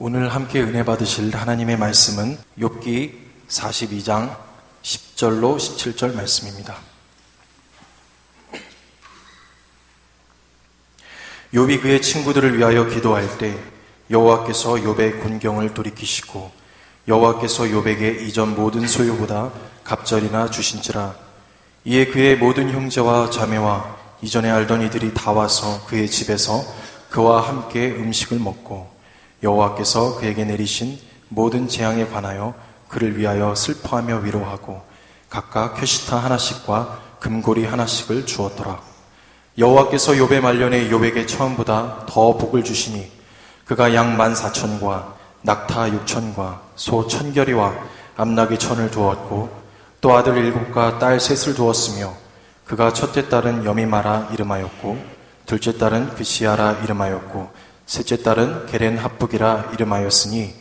오늘 함께 은혜 받으실 하나님의 말씀은 욥기 42장 10절로 17절 말씀입니다. 욥이 그의 친구들을 위하여 기도할 때 여호와께서 욥의 곤경을 돌이키시고 여호와께서 욥에게 이전 모든 소유보다 갑절이나 주신지라. 이에 그의 모든 형제와 자매와 이전에 알던 이들이 다 와서 그의 집에서 그와 함께 음식을 먹고 여호와께서 그에게 내리신 모든 재앙에 관하여 그를 위하여 슬퍼하며 위로하고 각각 캐시타 하나씩과 금고리 하나씩을 주었더라. 여호와께서 욥의 말년에 욥에게 처음보다 더 복을 주시니 그가 양 14,000과 낙타 6,000과 소 1,000결이와 암나귀 1,000을 두었고 또 아들 7과 딸 3을 두었으며 그가 첫째 딸은 여미마라 이름하였고 둘째 딸은 그시아라 이름하였고 셋째 딸은 게렌 합북이라 이름하였으니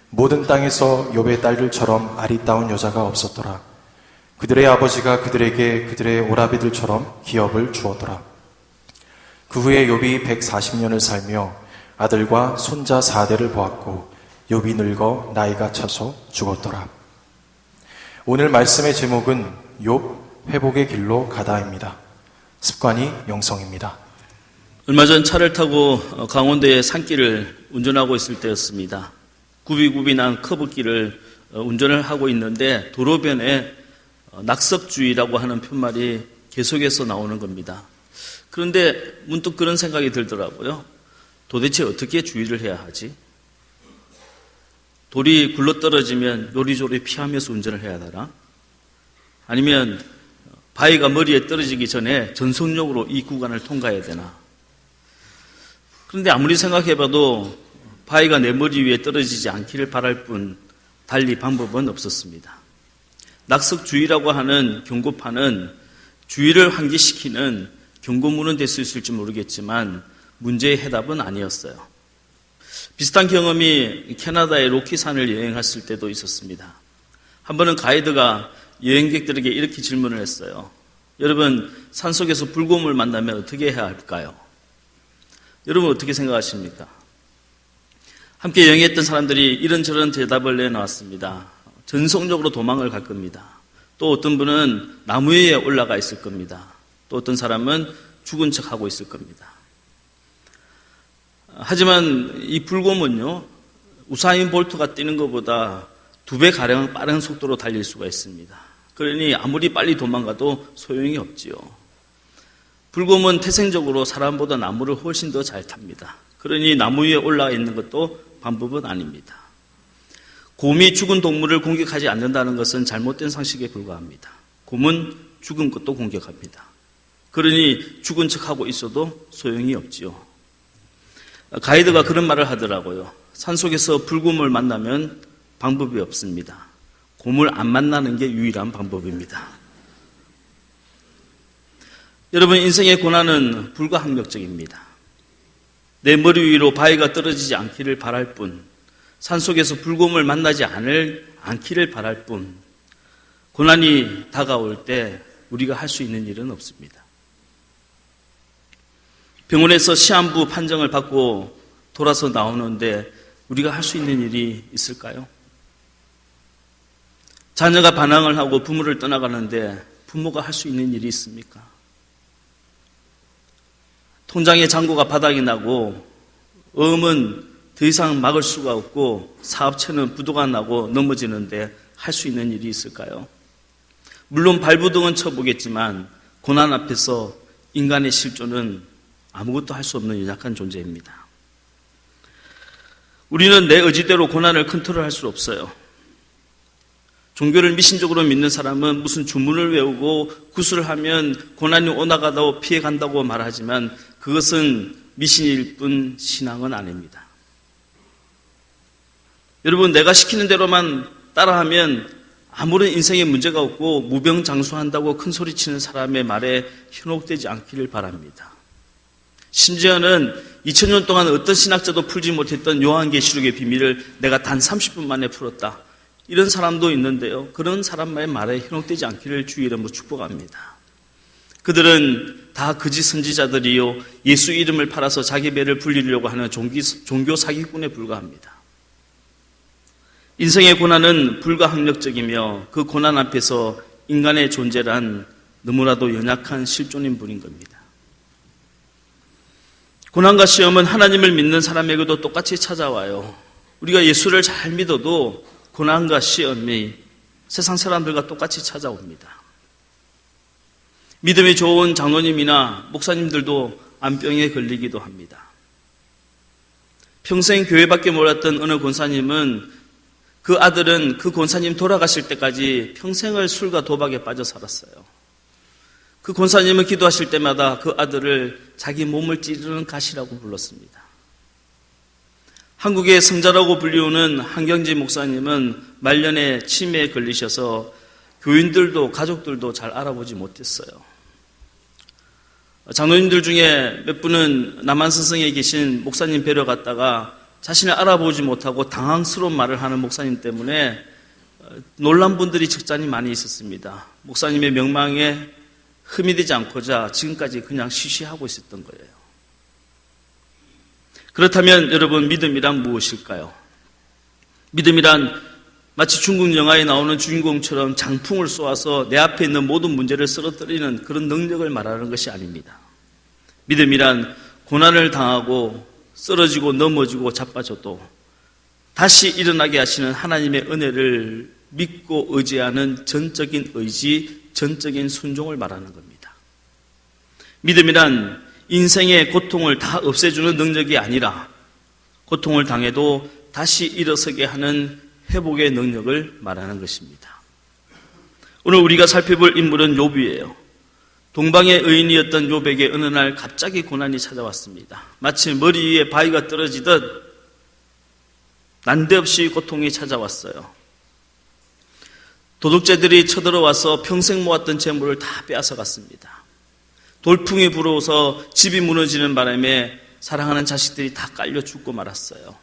모든 땅에서 욥의 딸들처럼 아리따운 여자가 없었더라. 그들의 아버지가 그들에게 그들의 오라비들처럼 기업을 주었더라. 그 후에 욥이 140년을 살며 아들과 손자 4대를 보았고 욥이 늙어 나이가 차서 죽었더라. 오늘 말씀의 제목은 욥 회복의 길로 가다입니다. 습관이 영성입니다. 얼마 전 차를 타고 강원도의 산길을 운전하고 있을 때였습니다. 굽이굽이난 커브길을 운전을 하고 있는데 도로변에 낙석주의라고 하는 푯말이 계속해서 나오는 겁니다. 그런데 문득 그런 생각이 들더라고요. 도대체 어떻게 주의를 해야 하지? 돌이 굴러떨어지면 요리조리 피하면서 운전을 해야 되나? 아니면 바위가 머리에 떨어지기 전에 전속력으로 이 구간을 통과해야 되나? 그런데 아무리 생각해봐도 바위가 내 머리 위에 떨어지지 않기를 바랄 뿐 달리 방법은 없었습니다. 낙석주의라고 하는 경고판은 주의를 환기시키는 경고문은 될 수 있을지 모르겠지만 문제의 해답은 아니었어요. 비슷한 경험이 캐나다의 로키산을 여행했을 때도 있었습니다. 한 번은 가이드가 여행객들에게 이렇게 질문을 했어요. 여러분, 산속에서 불곰을 만나면 어떻게 해야 할까요? 여러분 어떻게 생각하십니까? 함께 여행했던 사람들이 이런저런 대답을 내놓았습니다. 전속력으로 도망을 갈 겁니다. 또 어떤 분은 나무 위에 올라가 있을 겁니다. 또 어떤 사람은 죽은 척하고 있을 겁니다. 하지만 이 불곰은요, 우사인 볼트가 뛰는 것보다 2배가량 빠른 속도로 달릴 수가 있습니다. 그러니 아무리 빨리 도망가도 소용이 없지요. 불곰은 태생적으로 사람보다 나무를 훨씬 더 잘 탑니다. 그러니 나무 위에 올라가 있는 것도 방법은 아닙니다. 곰이 죽은 동물을 공격하지 않는다는 것은 잘못된 상식에 불과합니다. 곰은 죽은 것도 공격합니다. 그러니 죽은 척하고 있어도 소용이 없지요. 가이드가 그런 말을 하더라고요. 산속에서 불곰을 만나면 방법이 없습니다. 곰을 안 만나는 게 유일한 방법입니다. 여러분, 인생의 고난은 불가항력적입니다. 내 머리 위로 바위가 떨어지지 않기를 바랄 뿐, 산속에서 불곰을 만나지 않기를 바랄 뿐, 고난이 다가올 때 우리가 할 수 있는 일은 없습니다. 병원에서 시한부 판정을 받고 돌아서 나오는데 우리가 할 수 있는 일이 있을까요? 자녀가 반항을 하고 부모를 떠나가는데 부모가 할 수 있는 일이 있습니까? 통장의 잔고가 바닥이 나고 어음은 더 이상 막을 수가 없고 사업체는 부도가 나고 넘어지는데 할 수 있는 일이 있을까요? 물론 발부둥은 쳐보겠지만 고난 앞에서 인간의 실존은 아무것도 할 수 없는 연약한 존재입니다. 우리는 내 의지대로 고난을 컨트롤할 수 없어요. 종교를 미신적으로 믿는 사람은 무슨 주문을 외우고 구슬을 하면 고난이 오나가다고 피해간다고 말하지만 그것은 미신일 뿐 신앙은 아닙니다. 여러분, 내가 시키는 대로만 따라하면 아무런 인생에 문제가 없고 무병장수한다고 큰소리치는 사람의 말에 현혹되지 않기를 바랍니다. 심지어는 2000년 동안 어떤 신학자도 풀지 못했던 요한계시록의 비밀을 내가 단 30분 만에 풀었다. 이런 사람도 있는데요. 그런 사람의 말에 현혹되지 않기를 주의 이름으로 축복합니다. 그들은 다 거짓 선지자들이요, 예수 이름을 팔아서 자기 배를 불리려고 하는 종교 사기꾼에 불과합니다. 인생의 고난은 불가항력적이며 그 고난 앞에서 인간의 존재란 너무나도 연약한 실존인 분인 겁니다. 고난과 시험은 하나님을 믿는 사람에게도 똑같이 찾아와요. 우리가 예수를 잘 믿어도 고난과 시험이 세상 사람들과 똑같이 찾아옵니다. 믿음이 좋은 장로님이나 목사님들도 암병에 걸리기도 합니다. 평생 교회밖에 몰랐던 어느 권사님은 그 아들은 그 권사님 돌아가실 때까지 평생을 술과 도박에 빠져 살았어요. 그 권사님은 기도하실 때마다 그 아들을 자기 몸을 찌르는 가시라고 불렀습니다. 한국의 성자라고 불리우는 한경지 목사님은 말년에 치매에 걸리셔서 교인들도 가족들도 잘 알아보지 못했어요. 장로님들 중에 몇 분은 남한선성에 계신 목사님 뵈러 갔다가 자신을 알아보지 못하고 당황스러운 말을 하는 목사님 때문에 놀란 분들이 적잖이 많이 있었습니다. 목사님의 명망에 흠이 되지 않고자 지금까지 그냥 쉬쉬하고 있었던 거예요. 그렇다면 여러분, 믿음이란 무엇일까요? 믿음이란 마치 중국 영화에 나오는 주인공처럼 장풍을 쏘아서 내 앞에 있는 모든 문제를 쓰러뜨리는 그런 능력을 말하는 것이 아닙니다. 믿음이란 고난을 당하고 쓰러지고 넘어지고 자빠져도 다시 일어나게 하시는 하나님의 은혜를 믿고 의지하는 전적인 의지, 전적인 순종을 말하는 겁니다. 믿음이란 인생의 고통을 다 없애주는 능력이 아니라 고통을 당해도 다시 일어서게 하는 회복의 능력을 말하는 것입니다. 오늘 우리가 살펴볼 인물은 욥이에요. 동방의 의인이었던 욥에게 어느 날 갑자기 고난이 찾아왔습니다. 마치 머리 위에 바위가 떨어지듯 난데없이 고통이 찾아왔어요. 도둑죄들이 쳐들어와서 평생 모았던 재물을 다 빼앗아갔습니다. 돌풍이 불어서 집이 무너지는 바람에 사랑하는 자식들이 다 깔려 죽고 말았어요.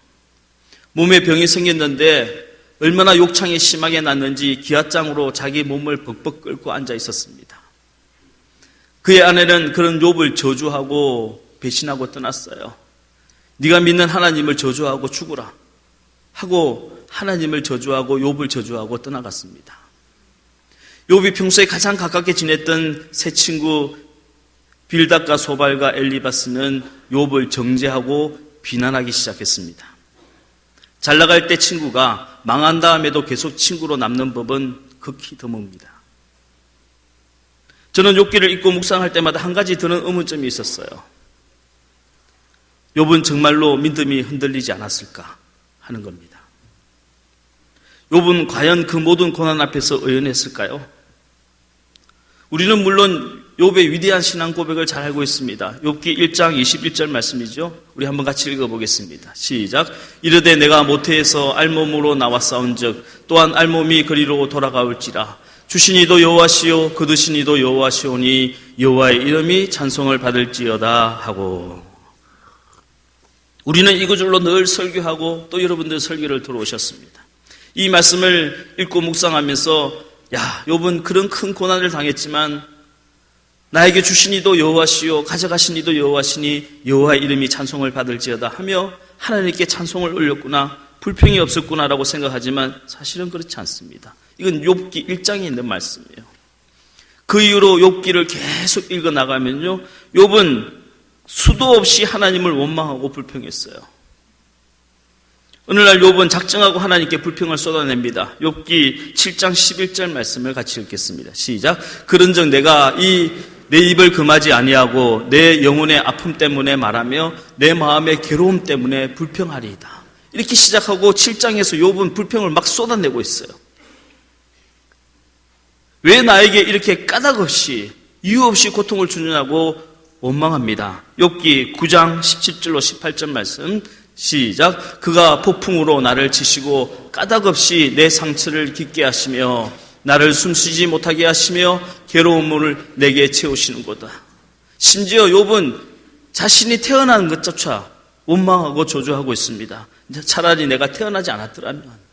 몸에 병이 생겼는데 얼마나 욕창이 심하게 났는지 기아장으로 자기 몸을 벅벅 끓고 앉아 있었습니다. 그의 아내는 그런 욥을 저주하고 배신하고 떠났어요. 네가 믿는 하나님을 저주하고 죽으라 하고 하나님을 저주하고 욥을 저주하고 떠나갔습니다. 욥이 평소에 가장 가깝게 지냈던 세 친구 빌닷과 소발과 엘리바스는 욥을 정죄하고 비난하기 시작했습니다. 잘 나갈 때 친구가 망한 다음에도 계속 친구로 남는 법은 극히 드뭅니다. 저는 욥기를 읽고 묵상할 때마다 한 가지 드는 의문점이 있었어요. 욥은 정말로 믿음이 흔들리지 않았을까 하는 겁니다. 욥은 과연 그 모든 고난 앞에서 의연했을까요? 우리는 물론 욥의 위대한 신앙 고백을 잘 알고 있습니다. 욥기 1장 21절 말씀이죠. 우리 한번 같이 읽어보겠습니다. 시작. 이르되 내가 모태에서 알몸으로 나왔사온즉 또한 알몸이 그리로 돌아가올지라. 주신 이도 여호와시요 거두신 이도 여호와시오니 여호와의 이름이 찬송을 받을지어다 하고. 우리는 이 구절로 늘 설교하고 또 여러분들 설교를 들어오셨습니다. 이 말씀을 읽고 묵상하면서 욥은 그런 큰 고난을 당했지만 나에게 주신 이도 여호와시요 가져가신 이도 여호와시니 여호와의 이름이 찬송을 받을지어다 하며 하나님께 찬송을 올렸구나, 불평이 없었구나라고 생각하지만 사실은 그렇지 않습니다. 이건 욥기 1장에 있는 말씀이에요. 그 이후로 욥기를 계속 읽어나가면요, 욥은 수도 없이 하나님을 원망하고 불평했어요. 오늘날 욥은 작정하고 하나님께 불평을 쏟아냅니다. 욥기 7장 11절 말씀을 같이 읽겠습니다. 시작. 그런즉 내가 내 입을 금하지 아니하고 내 영혼의 아픔 때문에 말하며 내 마음의 괴로움 때문에 불평하리이다. 이렇게 시작하고 7장에서 욥은 불평을 막 쏟아내고 있어요. 왜 나에게 이렇게 까닭 없이 이유 없이 고통을 주느냐고 원망합니다. 욥기 9장 17절로 18절 말씀 시작. 그가 폭풍으로 나를 치시고 까닭 없이 내 상처를 깊게 하시며 나를 숨쉬지 못하게 하시며 괴로움을 내게 채우시는거다. 심지어 욥은 자신이 태어난 것조차 원망하고 조조하고 있습니다. 차라리 내가 태어나지 않았더라면.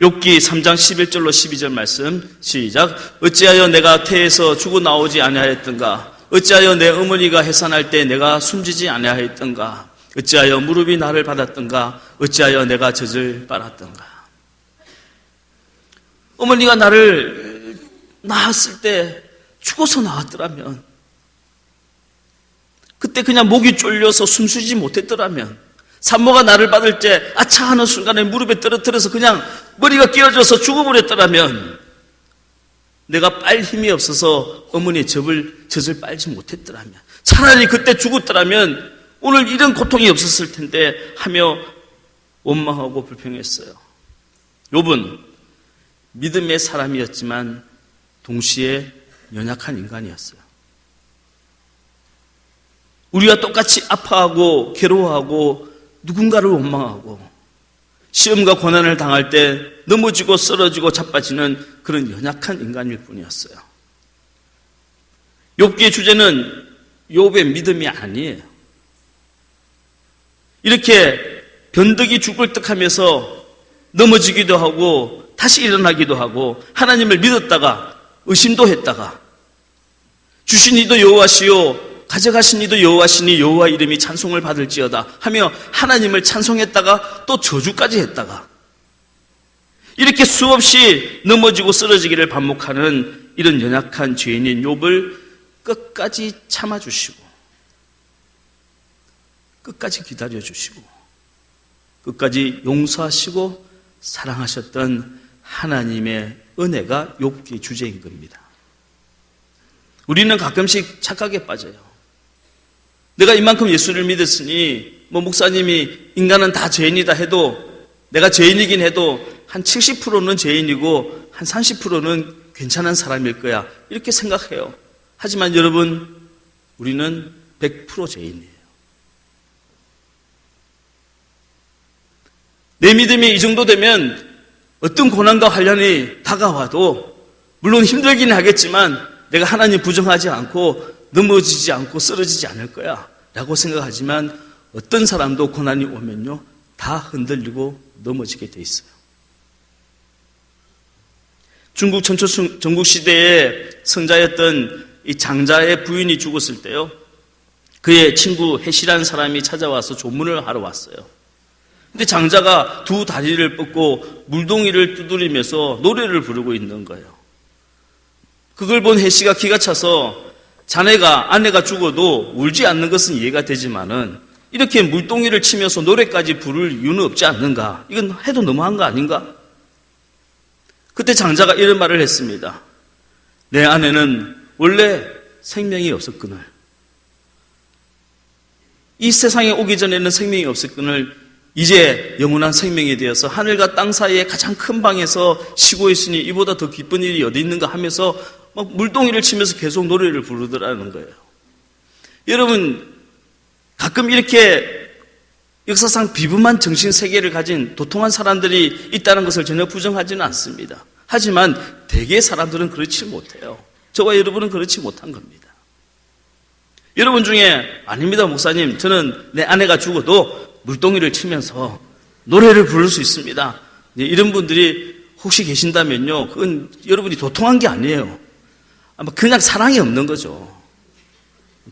욥기 3장 11절로 12절 말씀 시작. 어찌하여 내가 태에서 죽어 나오지 아니하였던가. 어찌하여 내 어머니가 해산할 때 내가 숨지지 아니하였던가. 어찌하여 무릎이 나를 받았던가. 어찌하여 내가 젖을 빨았던가. 어머니가 나를 낳았을 때 죽어서 나왔더라면, 그때 그냥 목이 쫄려서 숨쉬지 못했더라면, 산모가 나를 받을 때 아차 하는 순간에 무릎에 떨어뜨려서 그냥 머리가 끼어져서 죽어버렸더라면, 내가 빨 힘이 없어서 어머니의 젖을 빨지 못했더라면, 차라리 그때 죽었더라면 오늘 이런 고통이 없었을 텐데 하며 원망하고 불평했어요. 욥은 믿음의 사람이었지만 동시에 연약한 인간이었어요. 우리와 똑같이 아파하고 괴로워하고 누군가를 원망하고 시험과 고난을 당할 때 넘어지고 쓰러지고 자빠지는 그런 연약한 인간일 뿐이었어요. 욥기의 주제는 욥의 믿음이 아니에요. 이렇게 변덕이 죽을 듯하면서 넘어지기도 하고 다시 일어나기도 하고 하나님을 믿었다가 의심도 했다가 주신 이도 여호와시요 가져가신 이도 여호와시니 여호와 이름이 찬송을 받을지어다 하며 하나님을 찬송했다가 또 저주까지 했다가 이렇게 수없이 넘어지고 쓰러지기를 반복하는 이런 연약한 죄인인 욥을 끝까지 참아주시고 끝까지 기다려주시고 끝까지 용서하시고 사랑하셨던 하나님의 은혜가 욥기의 주제인 겁니다. 우리는 가끔씩 착각에 빠져요. 내가 이만큼 예수를 믿었으니 목사님이 인간은 다 죄인이다 해도 내가 죄인이긴 해도 한 70%는 죄인이고 한 30%는 괜찮은 사람일 거야 이렇게 생각해요. 하지만 여러분 우리는 100% 죄인이에요. 내 믿음이 이 정도 되면 어떤 고난과 환난이 다가와도 물론 힘들긴 하겠지만 내가 하나님 부정하지 않고 넘어지지 않고 쓰러지지 않을 거야 라고 생각하지만 어떤 사람도 고난이 오면요 다 흔들리고 넘어지게 돼 있어요. 중국 천초 전국시대의 성자였던 이 장자의 부인이 죽었을 때요 그의 친구 해시라는 사람이 찾아와서 조문을 하러 왔어요. 근데 장자가 두 다리를 뻗고 물동이를 두드리면서 노래를 부르고 있는 거예요. 그걸 본 해시가 기가 차서 자네가 아내가 죽어도 울지 않는 것은 이해가 되지만은 이렇게 물동이를 치면서 노래까지 부를 이유는 없지 않는가? 이건 해도 너무한 거 아닌가? 그때 장자가 이런 말을 했습니다. 내 아내는 원래 생명이 없었거늘 이 세상에 오기 전에는 생명이 없었거늘 이제 영원한 생명이 되어서 하늘과 땅 사이에 가장 큰 방에서 쉬고 있으니 이보다 더 기쁜 일이 어디 있는가 하면서 막 물동이를 치면서 계속 노래를 부르더라는 거예요. 여러분 가끔 이렇게 역사상 비범한 정신세계를 가진 도통한 사람들이 있다는 것을 전혀 부정하지는 않습니다. 하지만 대개의 사람들은 그렇지 못해요. 저와 여러분은 그렇지 못한 겁니다. 여러분 중에 아닙니다 목사님 저는 내 아내가 죽어도 물동이를 치면서 노래를 부를 수 있습니다. 이런 분들이 혹시 계신다면요 그건 여러분이 도통한 게 아니에요. 아마 그냥 사랑이 없는 거죠.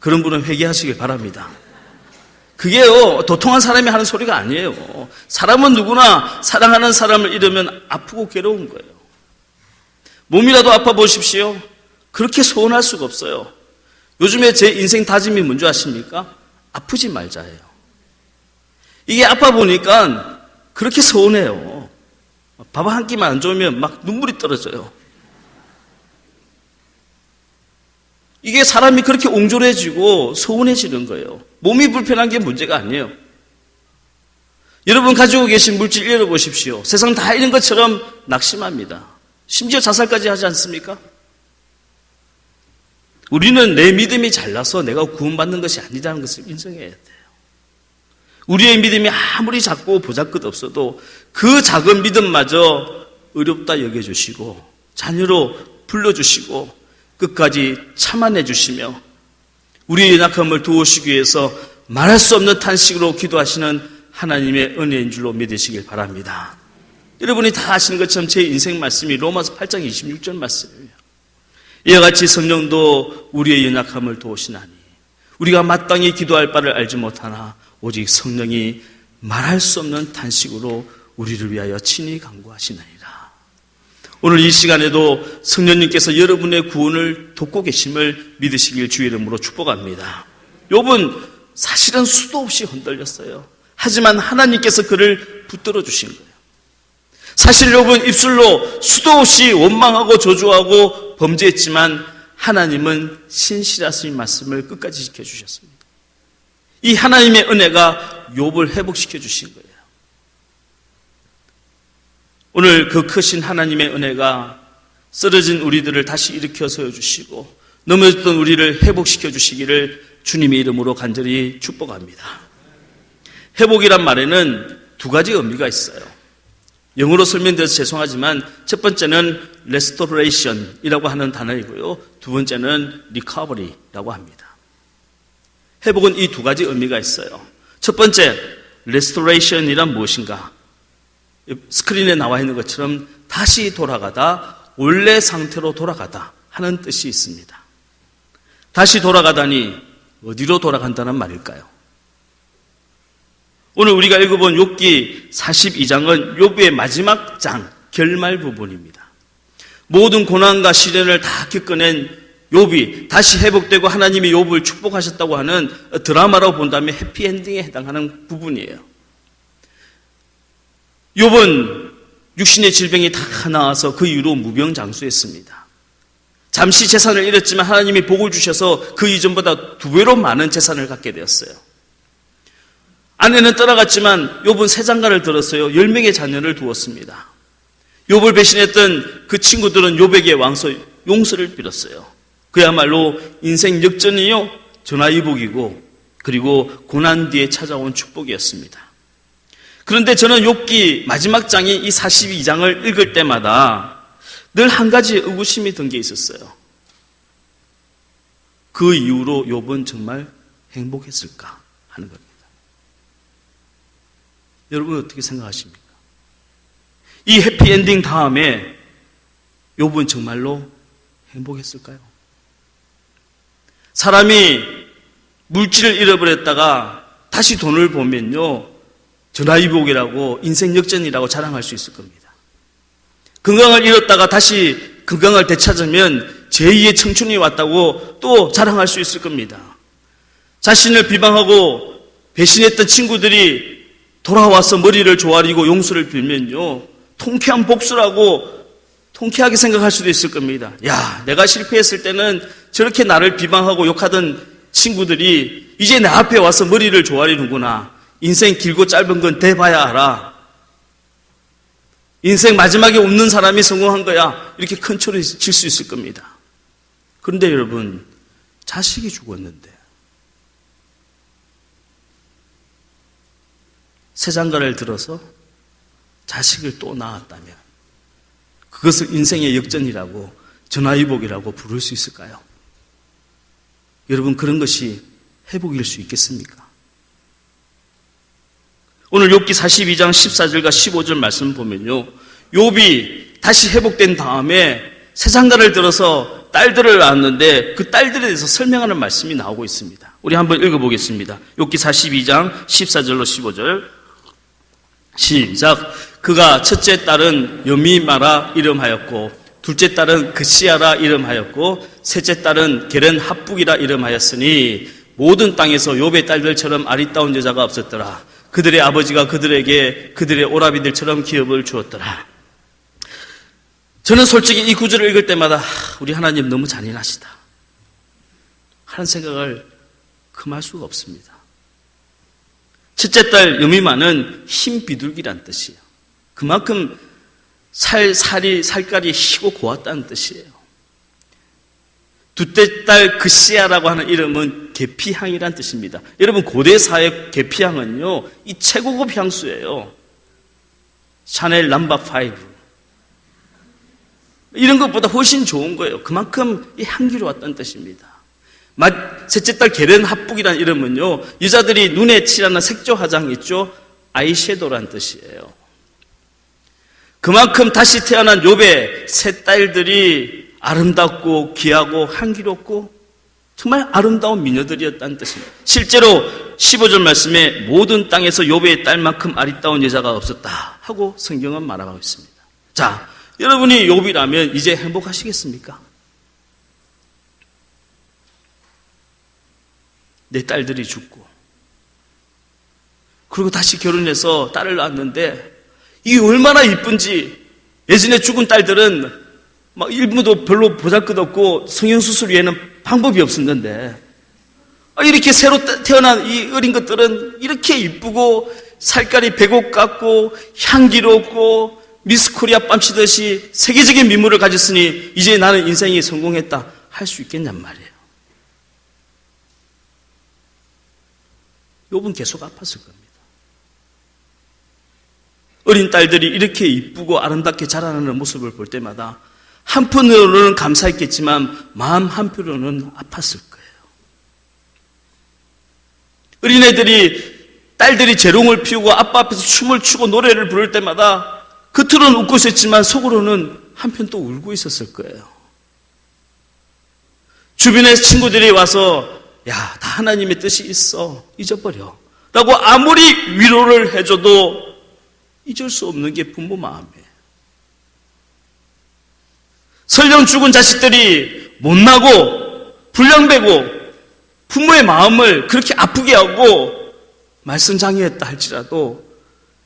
그런 분은 회개하시길 바랍니다. 그게요 도통한 사람이 하는 소리가 아니에요. 사람은 누구나 사랑하는 사람을 잃으면 아프고 괴로운 거예요. 몸이라도 아파 보십시오. 그렇게 소원할 수가 없어요. 요즘에 제 인생 다짐이 뭔지 아십니까? 아프지 말자예요. 이게 아파 보니까 그렇게 서운해요. 밥 한 끼만 안 좋으면 막 눈물이 떨어져요. 이게 사람이 그렇게 옹졸해지고 서운해지는 거예요. 몸이 불편한 게 문제가 아니에요. 여러분 가지고 계신 물질 잃어보십시오. 세상 다 잃은 것처럼 낙심합니다. 심지어 자살까지 하지 않습니까? 우리는 내 믿음이 잘나서 내가 구원받는 것이 아니라는 것을 인정해야 돼요. 우리의 믿음이 아무리 작고 보잘것 없어도 그 작은 믿음마저 어렵다 여겨주시고 자녀로 불러주시고 끝까지 참아내주시며 우리의 연약함을 도우시기 위해서 말할 수 없는 탄식으로 기도하시는 하나님의 은혜인 줄로 믿으시길 바랍니다. 여러분이 다 아시는 것처럼 제 인생 말씀이 로마서 8장 26절 말씀이에요. 이와 같이 성령도 우리의 연약함을 도우시나니 우리가 마땅히 기도할 바를 알지 못하나 오직 성령이 말할 수 없는 탄식으로 우리를 위하여 친히 간구하시나이다. 오늘 이 시간에도 성령님께서 여러분의 구원을 돕고 계심을 믿으시길 주의 이름으로 축복합니다. 욥은 사실은 수도 없이 흔들렸어요. 하지만 하나님께서 그를 붙들어 주신 거예요. 사실 욥은 입술로 수도 없이 원망하고 저주하고 범죄했지만 하나님은 신실하신 말씀을 끝까지 지켜주셨습니다. 이 하나님의 은혜가 욥을 회복시켜 주신 거예요. 오늘 그 크신 하나님의 은혜가 쓰러진 우리들을 다시 일으켜 세워주시고 넘어졌던 우리를 회복시켜 주시기를 주님의 이름으로 간절히 축복합니다. 회복이란 말에는 두 가지 의미가 있어요. 영어로 설명드려서 죄송하지만 첫 번째는 restoration이라고 하는 단어이고요. 두 번째는 recovery라고 합니다. 회복은 이 두 가지 의미가 있어요. 첫 번째, restoration이란 무엇인가? 스크린에 나와 있는 것처럼 다시 돌아가다, 원래 상태로 돌아가다 하는 뜻이 있습니다. 다시 돌아가다니 어디로 돌아간다는 말일까요? 오늘 우리가 읽어본 욥기 42장은 욥의 마지막 장, 결말 부분입니다. 모든 고난과 시련을 다 겪어낸 욥이 다시 회복되고 하나님이 욥을 축복하셨다고 하는 드라마라고 본다면 해피엔딩에 해당하는 부분이에요. 욥은 육신의 질병이 다 나와서 그 이후로 무병장수했습니다. 잠시 재산을 잃었지만 하나님이 복을 주셔서 그 이전보다 2배로 많은 재산을 갖게 되었어요. 아내는 떠나갔지만 욥은 새 장가를 들었어요. 10명의 자녀를 두었습니다. 욥을 배신했던 그 친구들은 욥에게 왕소 용서를 빌었어요. 그야말로 인생 역전이요, 전화위복이고 그리고 고난 뒤에 찾아온 축복이었습니다. 그런데 저는 욥기 마지막 장인 이 42장을 읽을 때마다 늘 한 가지 의구심이 든 게 있었어요. 그 이후로 욥은 정말 행복했을까 하는 겁니다. 여러분 어떻게 생각하십니까? 이 해피엔딩 다음에 욥은 정말로 행복했을까요? 사람이 물질을 잃어버렸다가 다시 돈을 보면요, 전화위복이라고 인생 역전이라고 자랑할 수 있을 겁니다. 건강을 잃었다가 다시 건강을 되찾으면 제2의 청춘이 왔다고 또 자랑할 수 있을 겁니다. 자신을 비방하고 배신했던 친구들이 돌아와서 머리를 조아리고 용서를 빌면요, 통쾌한 복수라고 통쾌하게 생각할 수도 있을 겁니다. 야, 내가 실패했을 때는 저렇게 나를 비방하고 욕하던 친구들이 이제 내 앞에 와서 머리를 조아리는구나. 인생 길고 짧은 건 대봐야 알아. 인생 마지막에 웃는 사람이 성공한 거야. 이렇게 큰 소리 칠 수 있을 겁니다. 그런데 여러분, 자식이 죽었는데 새 장가를 들어서 자식을 또 낳았다면 그것을 인생의 역전이라고, 전화위복이라고 부를 수 있을까요? 여러분, 그런 것이 회복일 수 있겠습니까? 오늘 욥기 42장 14절과 15절 말씀 보면요, 욥이 다시 회복된 다음에 새 장가를 들어서 딸들을 낳았는데 그 딸들에 대해서 설명하는 말씀이 나오고 있습니다. 우리 한번 읽어보겠습니다. 욥기 42장 14절로 15절 시작. 그가 첫째 딸은 여미마라 이름하였고 둘째 딸은 그시아라 이름하였고 셋째 딸은 게렌 합북이라 이름하였으니 모든 땅에서 욥의 딸들처럼 아리따운 여자가 없었더라. 그들의 아버지가 그들에게 그들의 오라비들처럼 기업을 주었더라. 저는 솔직히 이 구절을 읽을 때마다 우리 하나님 너무 잔인하시다 하는 생각을 금할 수가 없습니다. 첫째 딸 여미마는 흰 비둘기란 뜻이에요. 그만큼 살깔이 희고 고왔다는 뜻이에요. 둘째 딸 그시아라고 하는 이름은 계피향이란 뜻입니다. 여러분, 고대 사회 계피향은요, 이 최고급 향수예요. 샤넬 넘버 5 이런 것보다 훨씬 좋은 거예요. 그만큼 이 향기로웠다는 뜻입니다. 셋째 딸 게렌 합북이라는 이름은요, 여자들이 눈에 칠하는 색조 화장 있죠, 아이섀도우란 뜻이에요. 그만큼 다시 태어난 욥의 세 딸들이 아름답고 귀하고 향기롭고 정말 아름다운 미녀들이었다는 뜻입니다. 실제로 15절 말씀에 모든 땅에서 욥의 딸만큼 아리따운 여자가 없었다 하고 성경은 말하고 있습니다. 자, 여러분이 욥이라면 이제 행복하시겠습니까? 내 딸들이 죽고 그리고 다시 결혼해서 딸을 낳았는데 이게 얼마나 이쁜지. 예전에 죽은 딸들은 막 일부도 별로 보잘것없고 성형수술 외에는 방법이 없었는데 이렇게 새로 태어난 이 어린 것들은 이렇게 이쁘고 살깔이 배고 깎고 향기롭고 미스코리아 뺨치듯이 세계적인 미모를 가졌으니 이제 나는 인생이 성공했다 할 수 있겠냔 말이에요. 욥은 계속 아팠을 겁니다. 어린 딸들이 이렇게 이쁘고 아름답게 자라나는 모습을 볼 때마다 한편으로는 감사했겠지만 마음 한편으로는 아팠을 거예요. 어린애들이 딸들이 재롱을 피우고 아빠 앞에서 춤을 추고 노래를 부를 때마다 겉으로는 웃고 있었지만 속으로는 한편 또 울고 있었을 거예요. 주변의 친구들이 와서 야, 다 하나님의 뜻이 있어. 잊어버려. 라고 아무리 위로를 해줘도 잊을 수 없는 게 부모 마음이에요. 설령 죽은 자식들이 못나고 불량배고 부모의 마음을 그렇게 아프게 하고 말썽장애했다 할지라도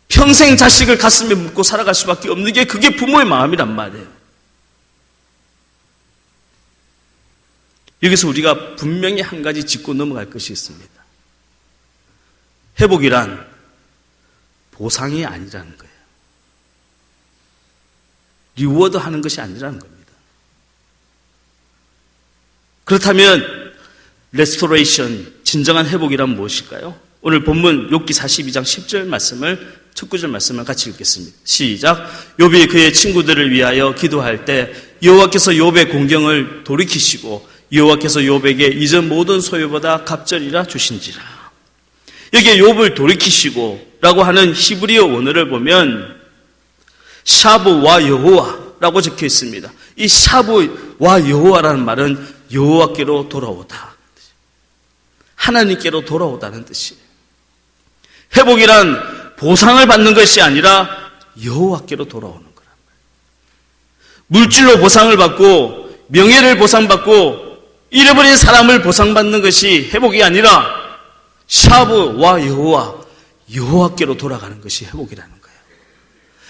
평생 자식을 가슴에 묻고 살아갈 수밖에 없는 게 그게 부모의 마음이란 말이에요. 여기서 우리가 분명히 한 가지 짚고 넘어갈 것이 있습니다. 회복이란 보상이 아니라는 거예요. 리워드 하는 것이 아니라는 겁니다. 그렇다면 레스토레이션, 진정한 회복이란 무엇일까요? 오늘 본문 욥기 42장 10절 말씀을 첫 구절 말씀을 같이 읽겠습니다. 시작. 욥이 그의 친구들을 위하여 기도할 때 여호와께서 욥의 공경을 돌이키시고 여호와께서 욥에게 이전 모든 소유보다 갑절이라 주신지라. 여기에 욥을 돌이키시고 라고 하는 히브리어 원어를 보면 샤브와 여호와라고 적혀 있습니다. 이 샤브와 여호와라는 말은 여호와께로 돌아오다, 하나님께로 돌아오다는 뜻이에요. 회복이란 보상을 받는 것이 아니라 여호와께로 돌아오는 거란 말이에요. 물질로 보상을 받고 명예를 보상받고 잃어버린 사람을 보상받는 것이 회복이 아니라 샤브와 여호와께로 돌아가는 것이 회복이라는 거예요.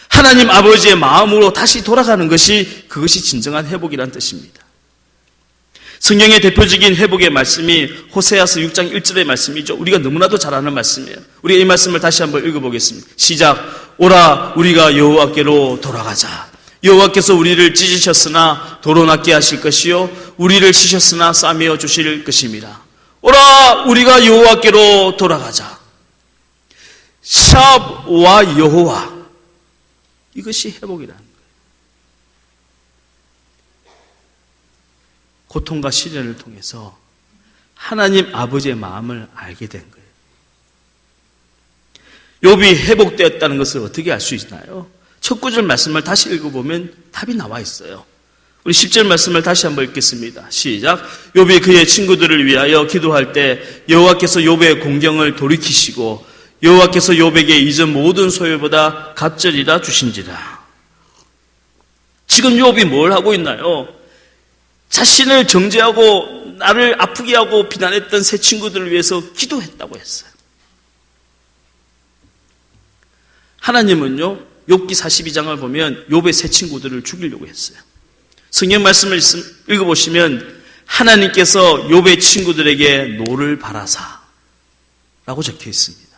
하나님 아버지의 마음으로 다시 돌아가는 것이 그것이 진정한 회복이라는 뜻입니다. 성경의 대표적인 회복의 말씀이 호세아서 6장 1절의 말씀이죠. 우리가 너무나도 잘 아는 말씀이에요. 우리가 이 말씀을 다시 한번 읽어보겠습니다. 시작. 오라 우리가 여호와께로 돌아가자. 여호와께서 우리를 찢으셨으나 도로 낫게 하실 것이요 우리를 치셨으나 싸매어 주실 것입니다. 오라 우리가 여호와께로 돌아가자. 샵와 여호와, 이것이 회복이라는 거예요. 고통과 시련을 통해서 하나님 아버지의 마음을 알게 된 거예요. 욥이 회복되었다는 것을 어떻게 알 수 있나요? 첫 구절 말씀을 다시 읽어보면 답이 나와 있어요. 우리 10절 말씀을 다시 한번 읽겠습니다. 시작. 욥이 그의 친구들을 위하여 기도할 때 여호와께서 욥의 공경을 돌이키시고 여호와께서 욥에게 이전 모든 소유보다 갑절이라 주신지라. 지금 욥이 뭘 하고 있나요? 자신을 정죄하고 나를 아프게 하고 비난했던 새 친구들을 위해서 기도했다고 했어요. 하나님은요, 욥기 42장을 보면 욥의 새 친구들을 죽이려고 했어요. 성경 말씀을 읽어보시면 하나님께서 욥의 친구들에게 노를 바라사 라고 적혀 있습니다.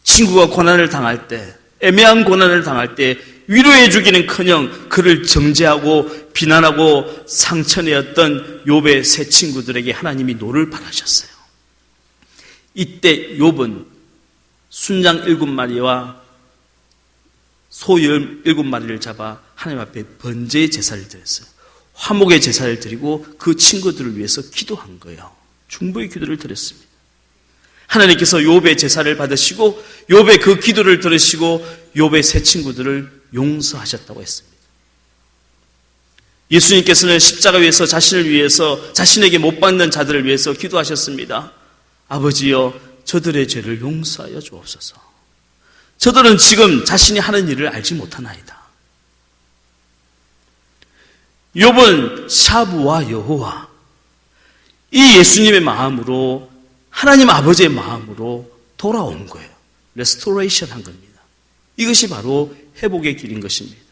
친구가 고난을 당할 때, 애매한 고난을 당할 때 위로해 주기는커녕 그를 정죄하고 비난하고 상처내었던 욥의 새 친구들에게 하나님이 노를 바라셨어요. 이때 욥은 순양 7마리와 소 17마리를 잡아 하나님 앞에 번제의 제사를 드렸어요. 화목의 제사를 드리고 그 친구들을 위해서 기도한 거예요. 중보의 기도를 드렸습니다. 하나님께서 욥의 제사를 받으시고 욥의 그 기도를 들으시고 욥의 새 친구들을 용서하셨다고 했습니다. 예수님께서는 십자가 위에서 자신을 위해서 자신에게 못 박는 자들을 위해서 기도하셨습니다. 아버지여 저들의 죄를 용서하여 주옵소서. 저들은 지금 자신이 하는 일을 알지 못하나이다. 욥은 샤브와 여호와, 이 예수님의 마음으로, 하나님 아버지의 마음으로 돌아온 거예요. 레스토레이션 한 겁니다. 이것이 바로 회복의 길인 것입니다.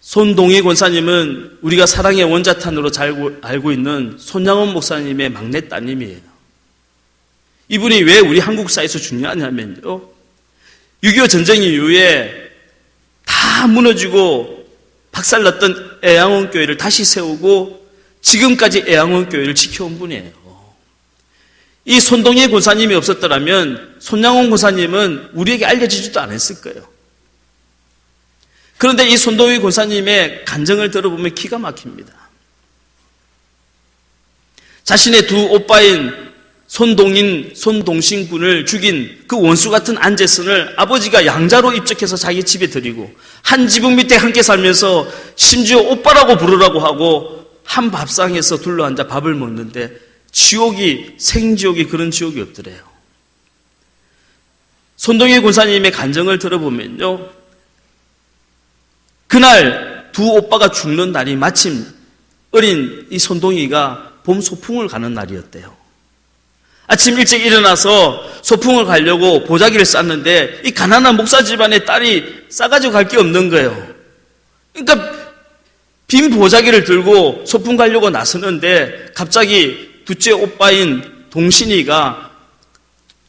손동희 권사님은 우리가 사랑의 원자탄으로 잘 알고 있는 손양원 목사님의 막내 따님이에요. 이분이 왜 우리 한국 사회에서 중요하냐면요, 6.25 전쟁 이후에 다 무너지고 박살났던 애양원 교회를 다시 세우고 지금까지 애양원 교회를 지켜온 분이에요. 이 손동희 권사님이 없었더라면 손양원 권사님은 우리에게 알려지지도 않았을 거예요. 그런데 이 손동희 권사님의 간증을 들어보면 기가 막힙니다. 자신의 두 오빠인 손동신 군을 죽인 그 원수 같은 안재선을 아버지가 양자로 입적해서 자기 집에 들이고 한 지붕 밑에 함께 살면서 심지어 오빠라고 부르라고 하고 한 밥상에서 둘러앉아 밥을 먹는데 생지옥이 그런 지옥이 없더래요. 손동희 권사님의 간증을 들어보면요, 그날 두 오빠가 죽는 날이 마침 어린 이 손동희가 봄 소풍을 가는 날이었대요. 아침 일찍 일어나서 소풍을 가려고 보자기를 쌌는데 이 가난한 목사 집안의 딸이 싸가지고 갈 게 없는 거예요. 그러니까 빈 보자기를 들고 소풍 가려고 나서는데 갑자기 둘째 오빠인 동신이가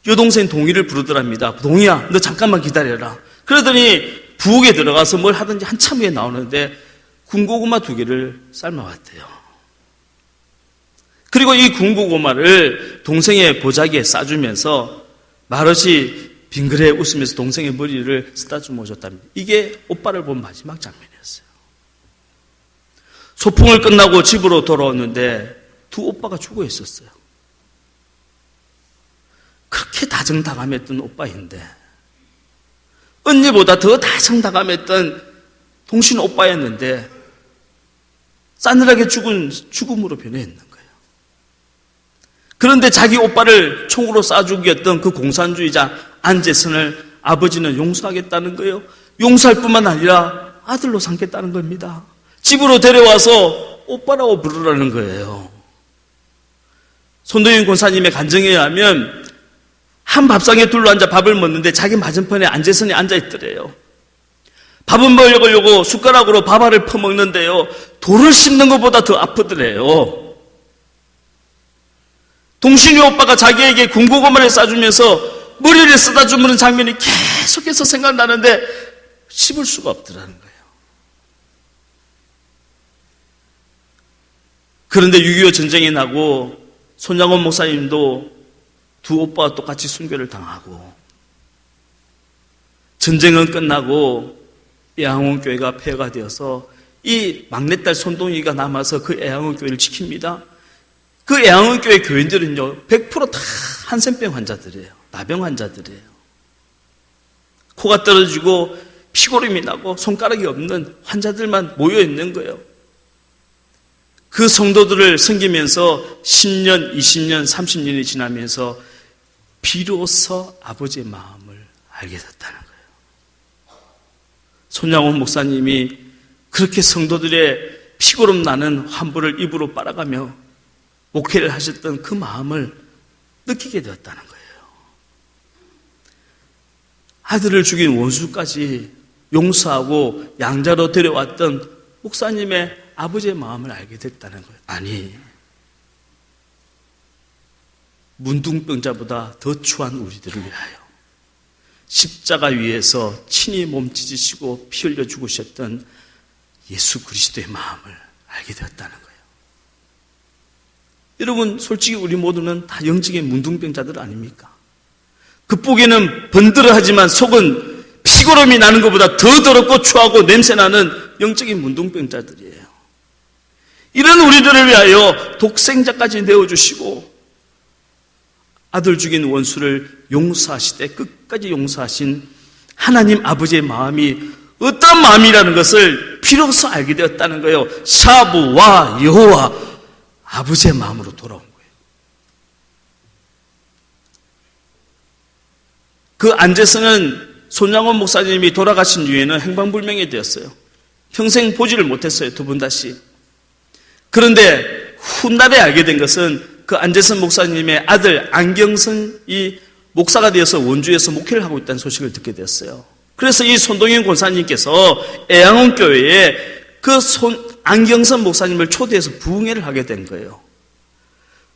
여동생 동희를 부르더랍니다. 동희야, 너 잠깐만 기다려라. 그러더니 부엌에 들어가서 뭘 하든지 한참 후에 나오는데 군고구마 2개를 삶아왔대요. 그리고 이 군고구마를 동생의 보자기에 싸주면서 말없이 빙그레 웃으면서 동생의 머리를 쓰다듬어 줬답니다. 이게 오빠를 본 마지막 장면이었어요. 소풍을 끝나고 집으로 돌아왔는데 두 오빠가 죽어 있었어요. 그렇게 다정다감했던 오빠인데 언니보다 더 다정다감했던 동신 오빠였는데 싸늘하게 죽은 죽음으로 변해있는 거예요. 그런데 자기 오빠를 총으로 쏴 죽였던 그 공산주의자 안재선을 아버지는 용서하겠다는 거예요. 용서할 뿐만 아니라 아들로 삼겠다는 겁니다. 집으로 데려와서 오빠라고 부르라는 거예요. 손동희 권사님의 간증에 의하면 한 밥상에 둘러앉아 밥을 먹는데 자기 맞은편에 안재선이 앉아있더래요. 밥은 먹으려고 숟가락으로 밥알을 퍼먹는데요, 돌을 씹는 것보다 더 아프더래요. 동신이 오빠가 자기에게 군고구마를 싸주면서 머리를 쓰다 주무는 장면이 계속해서 생각나는데 씹을 수가 없더라는 거예요. 그런데 6.25 전쟁이 나고 손양원 목사님도 두 오빠와 똑같이 순교를 당하고 전쟁은 끝나고 애양원교회가 폐허가 되어서 이 막내딸 손동희가 남아서 그 애양원교회를 지킵니다. 그 애양원교회 교인들은요 100% 다 한센병 환자들이에요. 나병 환자들이에요. 코가 떨어지고 피고름이 나고 손가락이 없는 환자들만 모여 있는 거예요. 그 성도들을 섬기면서 10년, 20년, 30년이 지나면서 비로소 아버지의 마음을 알게 됐다는 거예요. 손양원 목사님이 그렇게 성도들의 피고름 나는 환부를 입으로 빨아가며 목회를 하셨던 그 마음을 느끼게 되었다는 거예요. 아들을 죽인 원수까지 용서하고 양자로 데려왔던 목사님의 아버지의 마음을 알게 됐다는 거예요. 아니, 문둥병자보다 더 추한 우리들을 위하여 십자가 위에서 친히 몸 찢으시고 피 흘려 죽으셨던 예수 그리스도의 마음을 알게 되었다는 거예요. 여러분, 솔직히 우리 모두는 다 영적인 문둥병자들 아닙니까? 겉보기에는 번들어하지만 속은 피고름이 나는 것보다 더 더럽고 추하고 냄새나는 영적인 문둥병자들이에요. 이런 우리들을 위하여 독생자까지 내어주시고 아들 죽인 원수를 용서하시되 끝까지 용서하신 하나님 아버지의 마음이 어떤 마음이라는 것을 비로소 알게 되었다는 거예요. 샤브와 여호와, 아버지의 마음으로 돌아온 거예요. 그 안재선은 손양원 목사님이 돌아가신 이후에는 행방불명이 되었어요. 평생 보지를 못했어요. 두 분 다시. 그런데 훗날에 알게 된 것은 그 안재선 목사님의 아들 안경선이 목사가 되어서 원주에서 목회를 하고 있다는 소식을 듣게 되었어요. 그래서 이 손동현 권사님께서 애양원교회에 그 안경선 목사님을 초대해서 부흥회를 하게 된 거예요.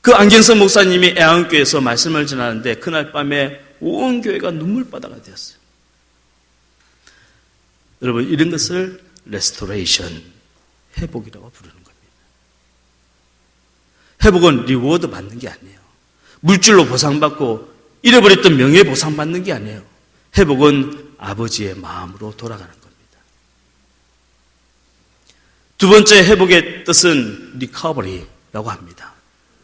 그 안경선 목사님이 애양원교회에서 말씀을 전하는데 그날 밤에 온 교회가 눈물바다가 되었어요. 여러분, 이런 것을 레스토레이션, 회복이라고 부르는 겁니다. 회복은 리워드 받는 게 아니에요. 물질로 보상받고 잃어버렸던 명예 보상받는 게 아니에요. 회복은 아버지의 마음으로 돌아가는 겁니다. 두 번째 회복의 뜻은 리커버리라고 합니다.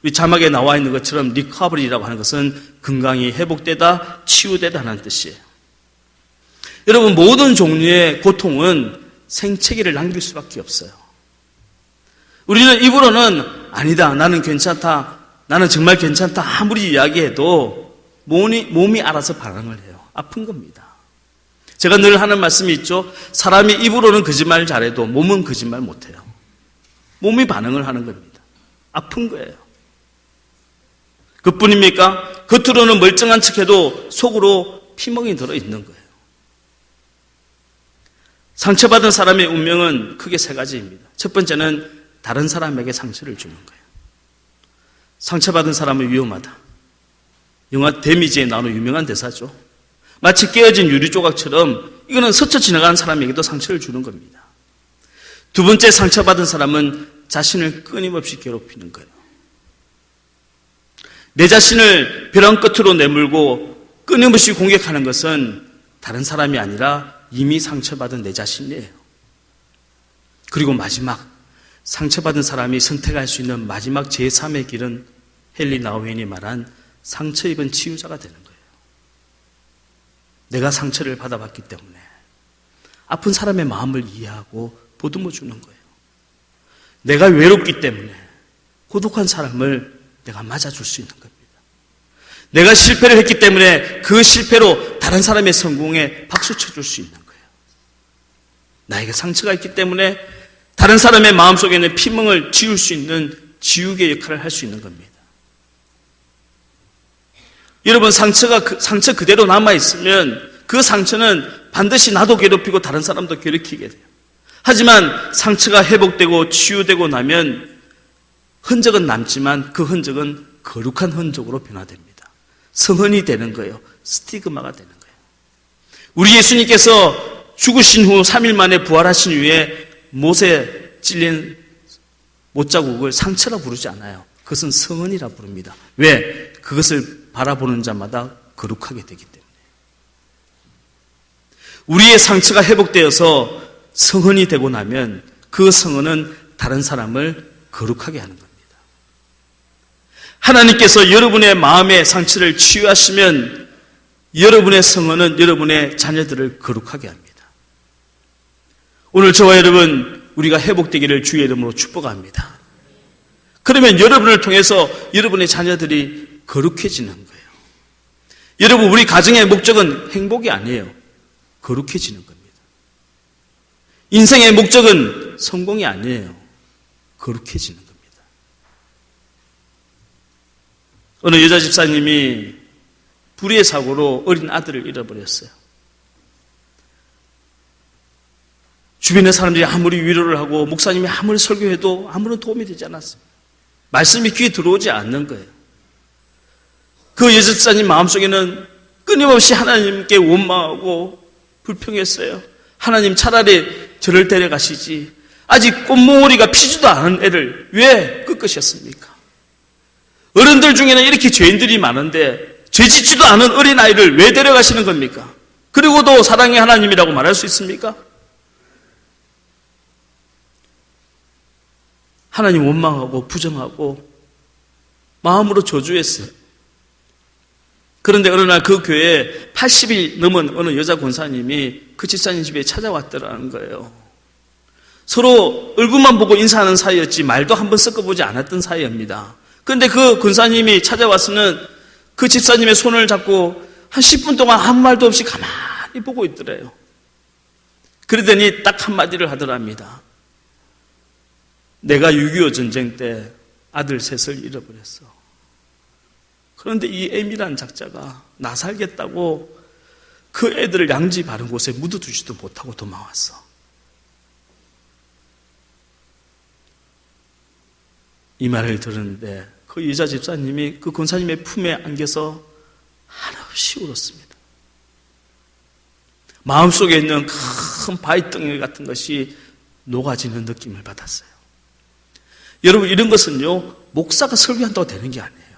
우리 자막에 나와 있는 것처럼 리커버리라고 하는 것은 건강이 회복되다, 치유되다 하는 뜻이에요. 여러분, 모든 종류의 고통은 생채기를 남길 수밖에 없어요. 우리는 입으로는 아니다, 나는 괜찮다, 나는 정말 괜찮다 아무리 이야기해도 몸이 알아서 반응을 해요. 아픈 겁니다. 제가 늘 하는 말씀이 있죠. 사람이 입으로는 거짓말을 잘해도 몸은 거짓말 못해요. 몸이 반응을 하는 겁니다. 아픈 거예요. 그뿐입니까? 겉으로는 멀쩡한 척해도 속으로 피멍이 들어있는 거예요. 상처받은 사람의 운명은 크게 세 가지입니다. 첫 번째는 다른 사람에게 상처를 주는 거예요. 상처받은 사람은 위험하다. 영화 데미지에 나오는 유명한 대사죠. 마치 깨어진 유리조각처럼 이거는 스쳐 지나가는 사람에게도 상처를 주는 겁니다. 두 번째, 상처받은 사람은 자신을 끊임없이 괴롭히는 거예요. 내 자신을 벼랑 끝으로 내몰고 끊임없이 공격하는 것은 다른 사람이 아니라 이미 상처받은 내 자신이에요. 그리고 마지막, 상처받은 사람이 선택할 수 있는 마지막 제3의 길은 헨리 나우엔이 말한 상처 입은 치유자가 되는 거예요. 내가 상처를 받아봤기 때문에 아픈 사람의 마음을 이해하고 보듬어 주는 거예요. 내가 외롭기 때문에 고독한 사람을 내가 맞아줄 수 있는 겁니다. 내가 실패를 했기 때문에 그 실패로 다른 사람의 성공에 박수 쳐줄 수 있는 거예요. 나에게 상처가 있기 때문에 다른 사람의 마음속에 있는 피멍을 지울 수 있는 지우개 역할을 할 수 있는 겁니다. 여러분, 상처 그대로 남아있으면 그 상처는 반드시 나도 괴롭히고 다른 사람도 괴롭히게 돼요. 하지만 상처가 회복되고 치유되고 나면 흔적은 남지만 그 흔적은 거룩한 흔적으로 변화됩니다. 성흔이 되는 거예요. 스티그마가 되는 거예요. 우리 예수님께서 죽으신 후 3일 만에 부활하신 후에 못에 찔린 못자국을 상처라 부르지 않아요. 그것은 성흔이라 부릅니다. 왜? 그것을 바라보는 자마다 거룩하게 되기 때문에. 우리의 상처가 회복되어서 성흔이 되고 나면 그 성흔은 다른 사람을 거룩하게 하는 겁니다. 하나님께서 여러분의 마음의 상처를 치유하시면 여러분의 성흔은 여러분의 자녀들을 거룩하게 합니다. 오늘 저와 여러분, 우리가 회복되기를 주의 이름으로 축복합니다. 그러면 여러분을 통해서 여러분의 자녀들이 거룩해지는 거예요. 여러분, 우리 가정의 목적은 행복이 아니에요. 거룩해지는 겁니다. 인생의 목적은 성공이 아니에요. 거룩해지는 겁니다. 어느 여자 집사님이 불의의 사고로 어린 아들을 잃어버렸어요. 주변의 사람들이 아무리 위로를 하고 목사님이 아무리 설교해도 아무런 도움이 되지 않았어요. 말씀이 귀에 들어오지 않는 거예요. 그 여자 집사님 마음속에는 끊임없이 하나님께 원망하고 불평했어요. 하나님, 차라리 저를 데려가시지. 아직 꽃몽오리가 피지도 않은 애를 왜 끄끄셨습니까? 어른들 중에는 이렇게 죄인들이 많은데 죄 짓지도 않은 어린아이를 왜 데려가시는 겁니까? 그리고도 사랑의 하나님이라고 말할 수 있습니까? 하나님 원망하고 부정하고 마음으로 저주했어요. 그런데 어느 날 그 교회에 80일 넘은 어느 여자 권사님이 그 집사님 집에 찾아왔더라는 거예요. 서로 얼굴만 보고 인사하는 사이였지 말도 한번 섞어보지 않았던 사이입니다. 그런데 그 권사님이 찾아와서는 그 집사님의 손을 잡고 한 10분 동안 아무 말도 없이 가만히 가만히 보고 있더래요. 그러더니 딱 한마디를 하더랍니다. 내가 6.25 전쟁 때 아들 셋을 잃어버렸어. 그런데 이 M이라는 작자가 나 살겠다고 그 애들을 양지 바른 곳에 묻어두지도 못하고 도망왔어. 이 말을 들었는데 그 여자 집사님이 그 권사님의 품에 안겨서 한없이 울었습니다. 마음속에 있는 큰 바위덩이 같은 것이 녹아지는 느낌을 받았어요. 여러분, 이런 것은요, 목사가 설교한다고 되는 게 아니에요.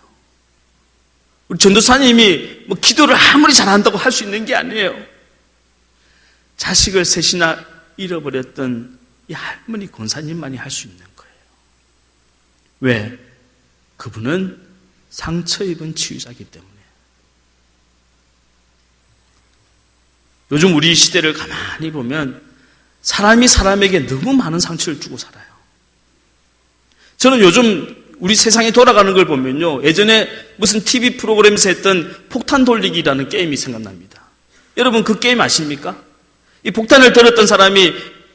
우리 전도사님이 뭐 기도를 아무리 잘한다고 할 수 있는 게 아니에요. 자식을 셋이나 잃어버렸던 이 할머니 권사님만이 할 수 있는 거예요. 왜? 그분은 상처 입은 치유자이기 때문에. 요즘 우리 시대를 가만히 보면 사람이 사람에게 너무 많은 상처를 주고 살아요. 저는 요즘 우리 세상이 돌아가는 걸 보면요, 예전에 무슨 TV 프로그램에서 했던 폭탄 돌리기라는 게임이 생각납니다. 여러분, 그 게임 아십니까? 이 폭탄을 들었던 사람이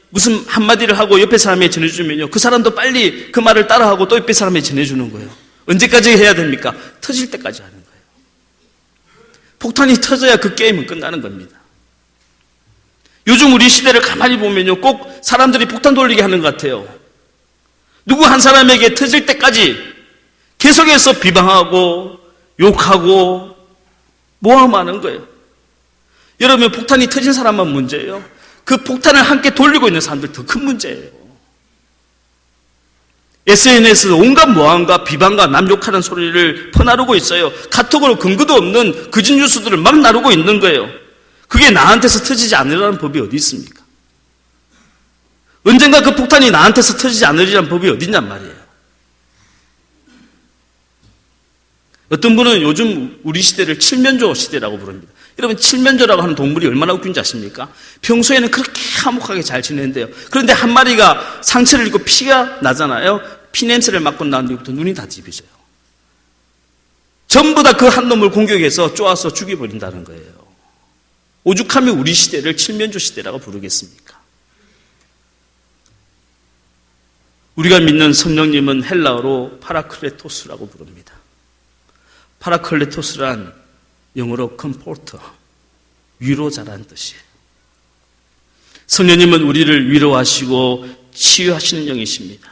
무슨 한마디를 하고 옆에 사람에게 전해주면요, 그 사람도 빨리 그 말을 따라하고 또 옆에 사람에게 전해주는 거예요. 언제까지 해야 됩니까? 터질 때까지 하는 거예요. 폭탄이 터져야 그 게임은 끝나는 겁니다. 요즘 우리 시대를 가만히 보면요, 꼭 사람들이 폭탄 돌리게 하는 것 같아요. 누구 한 사람에게 터질 때까지 계속해서 비방하고 욕하고 모함하는 거예요. 여러분, 폭탄이 터진 사람만 문제예요? 그 폭탄을 함께 돌리고 있는 사람들 더 큰 문제예요. SNS에서 온갖 모함과 비방과 남 욕하는 소리를 퍼나르고 있어요. 카톡으로 근거도 없는 거짓 뉴스들을 막 나르고 있는 거예요. 그게 나한테서 터지지 않으라는 법이 어디 있습니까? 언젠가 그 폭탄이 나한테서 터지지 않으리라는 법이 어디 있냔 말이에요. 어떤 분은 요즘 우리 시대를 칠면조 시대라고 부릅니다. 여러분, 칠면조라고 하는 동물이 얼마나 웃긴지 아십니까? 평소에는 그렇게 화목하게 잘 지내는데요. 그런데 한 마리가 상처를 입고 피가 나잖아요. 피 냄새를 맡고 난 뒤부터 눈이 다 뒤집어져요. 전부 다 그 한 놈을 공격해서 쪼아서 죽여버린다는 거예요. 오죽하면 우리 시대를 칠면조 시대라고 부르겠습니까? 우리가 믿는 성령님은 헬라어로 파라클레토스라고 부릅니다. 파라클레토스란 영어로 컴포터, 위로자라는 뜻이에요. 성령님은 우리를 위로하시고 치유하시는 영이십니다.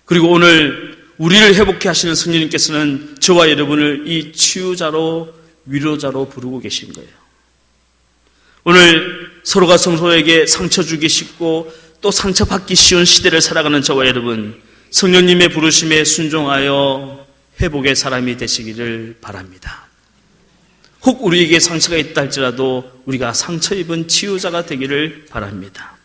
그리고 오늘 우리를 회복해 하시는 성령님께서는 저와 여러분을 이 치유자로, 위로자로 부르고 계신 거예요. 오늘 서로가 성소에게 상처 주기 쉽고 또 상처받기 쉬운 시대를 살아가는 저와 여러분, 성령님의 부르심에 순종하여 회복의 사람이 되시기를 바랍니다. 혹 우리에게 상처가 있다 할지라도 우리가 상처 입은 치유자가 되기를 바랍니다.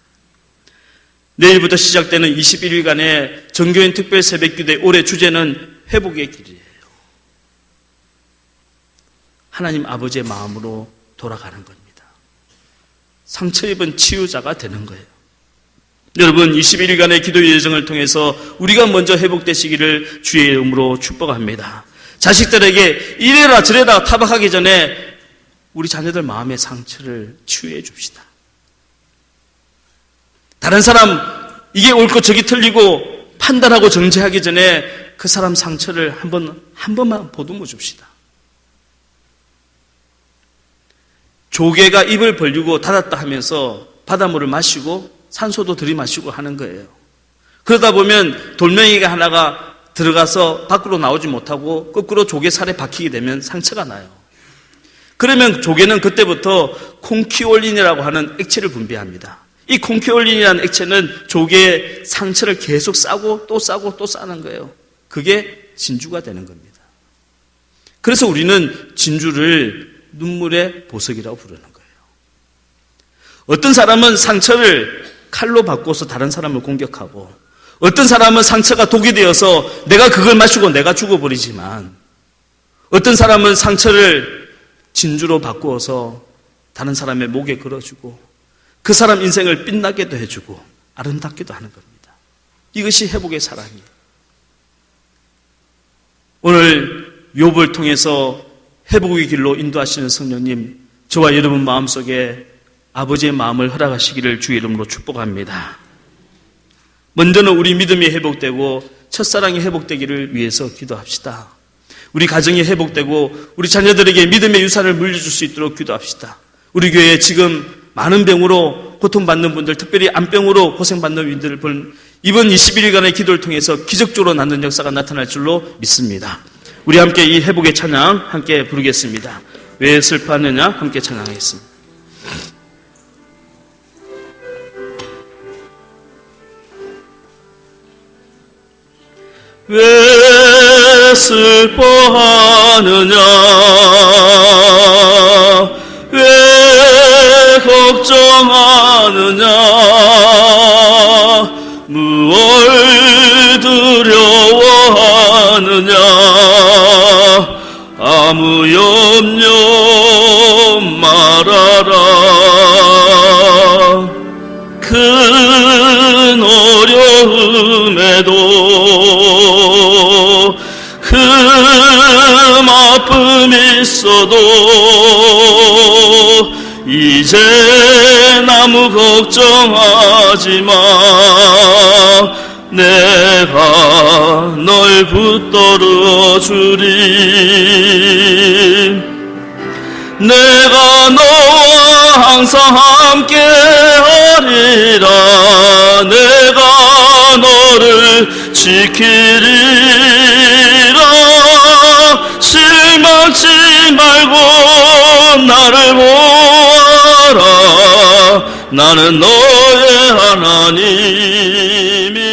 내일부터 시작되는 21일간의 정교인 특별 새벽기도의 올해 주제는 회복의 길이에요. 하나님 아버지의 마음으로 돌아가는 겁니다. 상처 입은 치유자가 되는 거예요. 여러분, 21일간의 기도 예정을 통해서 우리가 먼저 회복되시기를 주의 이름으로 축복합니다. 자식들에게 이래라 저래라 타박하기 전에 우리 자녀들 마음의 상처를 치유해 줍시다. 다른 사람 이게 옳고 저기 틀리고 판단하고 정죄하기 전에 그 사람 상처를 한 번만 보듬어 줍시다. 조개가 입을 벌리고 닫았다 하면서 바닷물을 마시고 산소도 들이마시고 하는 거예요. 그러다 보면 돌멩이가 하나가 들어가서 밖으로 나오지 못하고 거꾸로 조개 살에 박히게 되면 상처가 나요. 그러면 조개는 그때부터 콩키올린이라고 하는 액체를 분비합니다. 이 콩키올린이라는 액체는 조개의 상처를 계속 싸고 또 싸고 또 싸는 거예요. 그게 진주가 되는 겁니다. 그래서 우리는 진주를 눈물의 보석이라고 부르는 거예요. 어떤 사람은 상처를 칼로 바꿔서 다른 사람을 공격하고, 어떤 사람은 상처가 독이 되어서 내가 그걸 마시고 내가 죽어버리지만, 어떤 사람은 상처를 진주로 바꾸어서 다른 사람의 목에 걸어주고 그 사람 인생을 빛나게도 해주고 아름답게도 하는 겁니다. 이것이 회복의 사랑이에요. 오늘 욥을 통해서 회복의 길로 인도하시는 성령님, 저와 여러분 마음속에 아버지의 마음을 허락하시기를 주의 이름으로 축복합니다. 먼저는 우리 믿음이 회복되고 첫사랑이 회복되기를 위해서 기도합시다. 우리 가정이 회복되고 우리 자녀들에게 믿음의 유산을 물려줄 수 있도록 기도합시다. 우리 교회에 지금 많은 병으로 고통받는 분들, 특별히 암병으로 고생받는 분들을 본 이번 21일간의 기도를 통해서 기적적으로 낫는 역사가 나타날 줄로 믿습니다. 우리 함께 이 회복의 찬양 함께 부르겠습니다. 왜 슬퍼하느냐 함께 찬양하겠습니다. 왜 슬퍼하느냐 왜 걱정하느냐 무얼 두려워하느냐 아무 염려 말아라 큰 어려움에도 큰 아픔이 있어도 이제 아무 걱정하지 마 내가 널 붙들어 주리 내가 너와 항상 함께 하리라 내가 너를 지키리라 실망치 말고 나를 보아라 나는 너의 하나님이